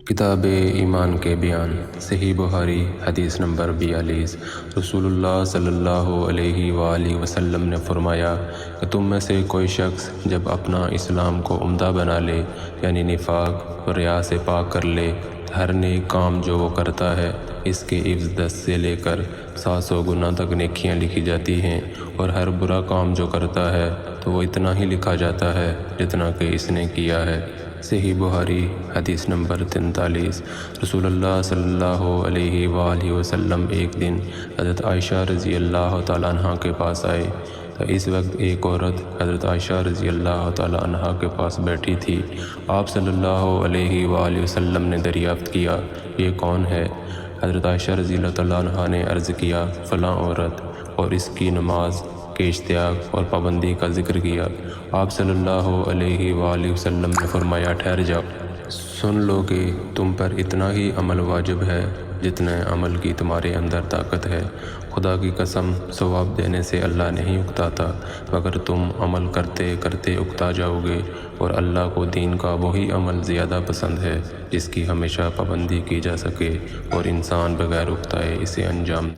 کتاب ایمان کے بیان، صحیح بخاری حدیث نمبر 42۔ رسول اللہ صلی اللہ علیہ وآلہ وسلم نے فرمایا کہ تم میں سے کوئی شخص جب اپنا اسلام کو عمدہ بنا لے، یعنی نفاق و ریا سے پاک کر لے، ہر نیک کام جو وہ کرتا ہے اس کے عوض 10 سے لے کر 700 گنا تک نیکیاں لکھی جاتی ہیں، اور ہر برا کام جو کرتا ہے تو وہ اتنا ہی لکھا جاتا ہے جتنا کہ اس نے کیا ہے۔ صحیح بخاری حدیث نمبر 43۔ رسول اللہ صلی اللہ علیہ وآلہ وسلم ایک دن حضرت عائشہ رضی اللہ تعالیٰ عنہ کے پاس آئے تو اس وقت ایک عورت حضرت عائشہ رضی اللہ تعالیٰ عنہ کے پاس بیٹھی تھی۔ آپ صلی اللہ علیہ وآلہ وسلم نے دریافت کیا، یہ کون ہے؟ حضرت عائشہ رضی اللہ تعالیٰ عنہ نے عرض کیا، فلاں عورت، اور اس کی نماز کے اشتیاق اور پابندی کا ذکر کیا۔ آپ صلی اللہ علیہ وآلہ وسلم نے فرمایا، ٹھہر جاؤ، سن لو کہ تم پر اتنا ہی عمل واجب ہے جتنے عمل کی تمہارے اندر طاقت ہے۔ خدا کی قسم، ثواب دینے سے اللہ نہیں اکتاتا، مگر تم عمل کرتے کرتے اکتا جاؤ گے، اور اللہ کو دین کا وہی عمل زیادہ پسند ہے جس کی ہمیشہ پابندی کی جا سکے اور انسان بغیر اکتائے اسے انجام